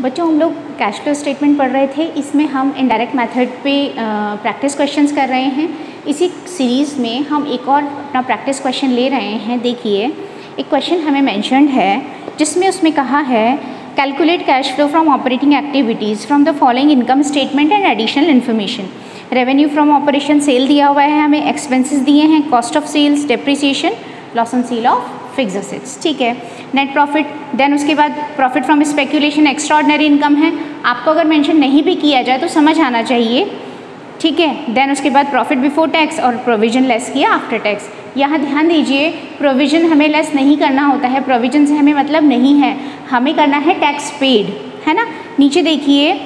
बच्चों हम लोग कैश फ्लो स्टेटमेंट पढ़ रहे थे, इसमें हम इनडायरेक्ट मेथड पे प्रैक्टिस क्वेश्चंस कर रहे हैं। इसी सीरीज़ में हम एक और अपना प्रैक्टिस क्वेश्चन ले रहे हैं। देखिए एक क्वेश्चन हमें मेंशन्ड है जिसमें उसमें कहा है calculate cash flow from operating activities from the following income statement and additional information. Revenue from operation sale दिया हुआ है, हमें एक्सपेंसेस दिए हैं, cost of sales, depreciation, loss on sale of fixed assets, ठीक है। नेट प्रॉफिट, देन उसके बाद profit from speculation, extraordinary income है। आपको अगर मेंशन नहीं भी किया जाए तो समझ आना चाहिए, ठीक है। देन उसके बाद प्रॉफिट बिफोर टैक्स और प्रोविजन लेस किया आफ्टर टैक्स। यहाँ ध्यान दीजिए प्रोविजन हमें लेस नहीं करना होता है, प्रोविजन से हमें मतलब नहीं है, हमें करना है टैक्स पेड, है ना। नीचे देखिए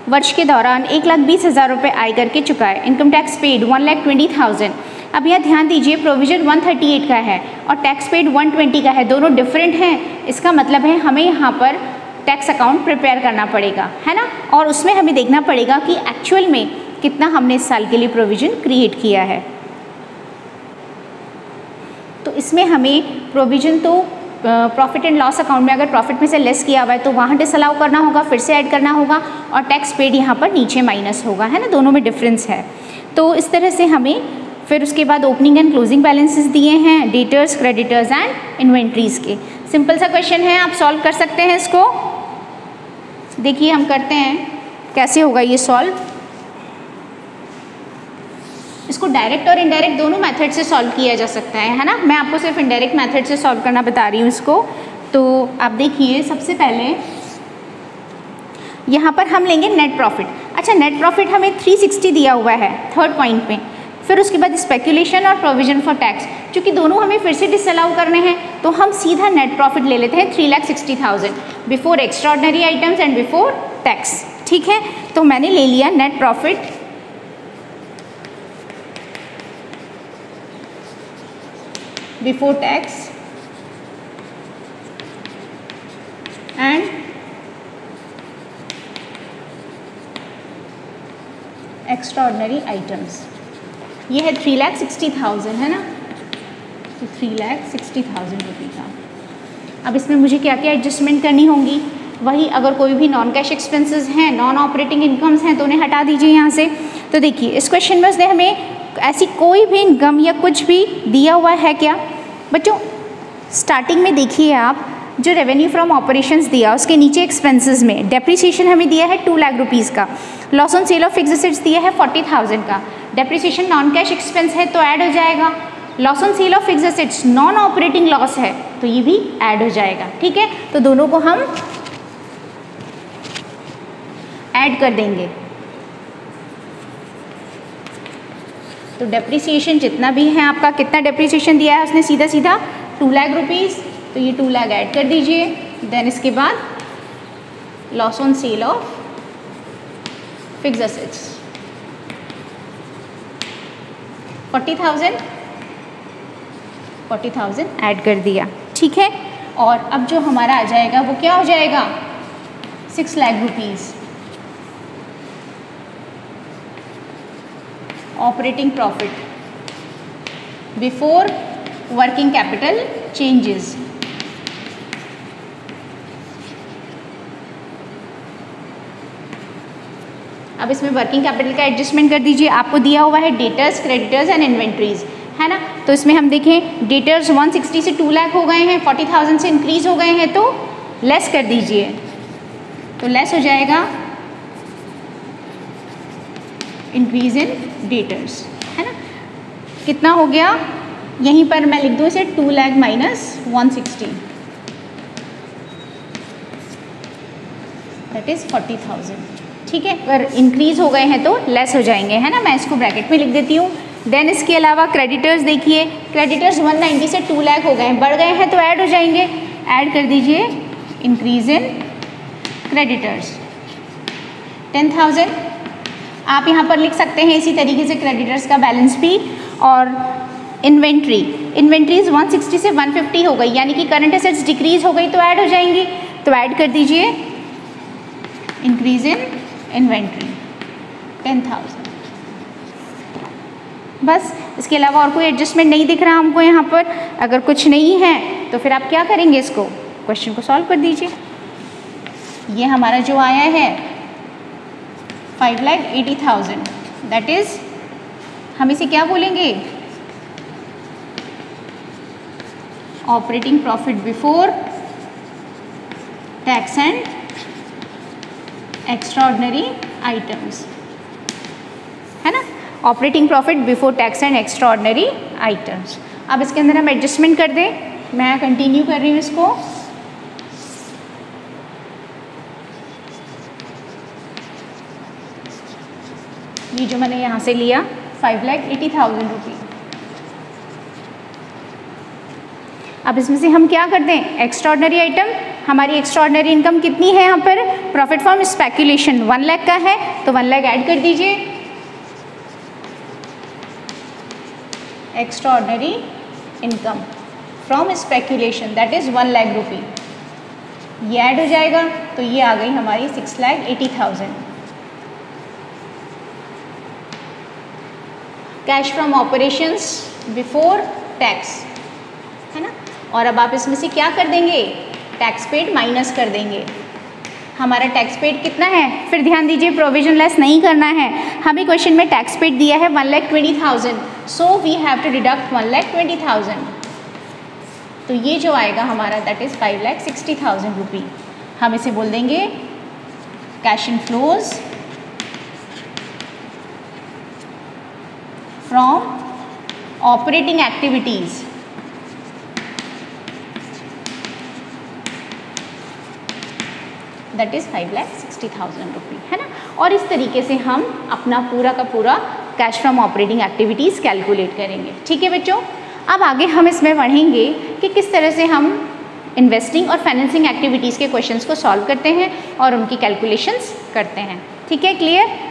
वर्ष के दौरान 1,20,000 रुपये आय करके चुकाए, इनकम टैक्स पेड 1,20,000। अब यह ध्यान दीजिए प्रोविजन 138 का है और टैक्स पेड 120 का है, दोनों डिफरेंट हैं। इसका मतलब है हमें यहाँ पर टैक्स अकाउंट प्रिपेयर करना पड़ेगा, है ना, और उसमें हमें देखना पड़ेगा कि एक्चुअल में कितना हमने इस साल के लिए प्रोविजन क्रिएट किया है। तो इसमें हमें प्रोविजन तो प्रॉफिट एंड लॉस अकाउंट में अगर प्रॉफिट में से लेस किया हुआ है तो वहाँ डिसअलाउ करना होगा, फिर से ऐड करना होगा, और टैक्स पेड यहाँ पर नीचे माइनस होगा, है ना, दोनों में डिफरेंस है। तो इस तरह से हमें फिर उसके बाद ओपनिंग एंड क्लोजिंग बैलेंसेस दिए हैं, डेटर्स, क्रेडिटर्स एंड इन्वेंट्रीज के। सिंपल सा क्वेश्चन है, आप सॉल्व कर सकते हैं इसको। देखिए हम करते हैं कैसे होगा ये सॉल्व। इसको डायरेक्ट और इनडायरेक्ट दोनों मेथड से सॉल्व किया जा सकता है ना। मैं आपको सिर्फ इनडायरेक्ट मेथड से सॉल्व करना बता रही हूँ इसको। तो आप देखिए सबसे पहले यहाँ पर हम लेंगे नेट प्रॉफिट। अच्छा, नेट प्रॉफिट हमें 360 दिया हुआ है थर्ड पॉइंट पे। फिर उसके बाद स्पेक्यूलेशन और प्रोविजन फॉर टैक्स, क्योंकि दोनों हमें फिर से डिसअलाउ करने हैं तो हम सीधा नेट प्रॉफिट ले लेते हैं 3,60,000 before extra ordinary items and before tax, ठीक है। तो मैंने ले लिया net profit before tax and extra ordinary items. ये है 3,60,000, है ना, तो 3,60,000 रुपये का। अब इसमें मुझे क्या क्या एडजस्टमेंट करनी होंगी, वही अगर कोई भी नॉन कैश एक्सपेंसेस हैं, नॉन ऑपरेटिंग इनकम्स हैं तो उन्हें हटा दीजिए यहाँ से। तो देखिए इस क्वेश्चन में उसने हमें ऐसी कोई भी इनकम या कुछ भी दिया हुआ है क्या बच्चों। स्टार्टिंग में देखिए आप जो रेवेन्यू फ्रॉम ऑपरेशंस दिया उसके नीचे एक्सपेंसेस में डेप्रिसिएशन हमें दिया है 2 लाख रुपीज़ का, loss on sale of fixed assets दिया है 40,000 का। डेप्रिसिएशन नॉन कैश एक्सपेंस है तो ऐड हो जाएगा। Loss on sale of fixed assets non operating loss है तो ये भी ऐड हो जाएगा, ठीक है। तो दोनों को हम ऐड कर देंगे। तो डेप्रिसिएशन जितना भी है आपका, कितना डेप्रिसिएशन दिया है उसने, सीधा सीधा 2 लाख रुपीज़, तो ये 2 लाख ऐड कर दीजिए। देन इसके बाद loss on sale of fixed assets 40,000 add कर दिया, ठीक है। और अब जो हमारा आ जाएगा वो क्या हो जाएगा, 6 lakh rupees operating profit before working capital changes. अब इसमें वर्किंग कैपिटल का एडजस्टमेंट कर दीजिए। आपको दिया हुआ है डेटर्स, क्रेडिटर्स एंड इन्वेंट्रीज, है ना। तो इसमें हम देखें डेटर्स 160 से 2 लाख हो गए हैं, 40,000 से इंक्रीज हो गए हैं तो लेस कर दीजिए, तो लेस हो जाएगा इंक्रीज इन डेटर्स, है ना। कितना हो गया, यहीं पर मैं लिख दूँ इसे 2 लाख माइनस 160, दैट इज़ 40,000, ठीक है। अगर इंक्रीज हो गए हैं तो लेस हो जाएंगे, है ना। मैं इसको ब्रैकेट में लिख देती हूँ। देन इसके अलावा क्रेडिटर्स देखिए, क्रेडिटर्स 190 से 2 लाख हो गए हैं, बढ़ गए हैं तो ऐड हो जाएंगे, ऐड कर दीजिए इंक्रीज इन क्रेडिटर्स 10,000। आप यहाँ पर लिख सकते हैं इसी तरीके से क्रेडिटर्स का बैलेंस भी। और इन्वेंट्रीज 160 से 150 हो गई, यानी कि करंट एसेट्स डिक्रीज हो गई तो ऐड हो जाएंगी, तो ऐड कर दीजिए इंक्रीज इन इन्वेंट्री 10,000। बस इसके अलावा और कोई एडजस्टमेंट नहीं दिख रहा हमको यहाँ पर। अगर कुछ नहीं है तो फिर आप क्या करेंगे, इसको क्वेश्चन को सॉल्व कर दीजिए। ये हमारा जो आया है 5,80,000, दैट इज़ हम इसे क्या बोलेंगे, operating profit before tax and extraordinary items, है ना, operating profit before tax and extraordinary items. अब इसके अंदर हम एडजस्टमेंट कर दें, मैं कंटिन्यू कर रही हूँ इसको। ये जो मैंने यहाँ से लिया 5,80,000 रुपये। अब इसमें से हम क्या करते हैं, एक्स्ट्राऑर्डिनरी आइटम, हमारी एक्स्ट्राऑर्डिनरी इनकम कितनी है यहाँ पर, प्रॉफिट फ्रॉम स्पेक्यूलेशन 1 लाख का है, तो 1 लाख ऐड कर दीजिए। Extraordinary income from speculation that is 1 lakh रुपये, ये ऐड हो जाएगा, तो ये आ गई हमारी 6,80,000। Cash from operations before tax, है ना, और अब आप इसमें से क्या कर देंगे, टैक्स पेड माइनस कर देंगे। हमारा टैक्स पेड कितना है, फिर ध्यान दीजिए प्रोविजन लेस नहीं करना है, हमें क्वेश्चन में टैक्स पेड दिया है 1,20,000, so we have to deduct 1,20,000, तो ये जो आएगा हमारा दैट इज़ 5,60,000 रुपये। हम इसे बोल देंगे cash inflows from operating activities, that is 5,60,000 रुपये, है ना। और इस तरीके से हम अपना पूरा का पूरा cash from operating activities calculate करेंगे। ठीक है बच्चों, अब आगे हम इसमें पढ़ेंगे कि किस तरह से हम इन्वेस्टिंग और फाइनेंसिंग एक्टिविटीज़ के क्वेश्चंस को सॉल्व करते हैं और उनकी कैलकुलेशंस करते हैं। ठीक है, क्लियर।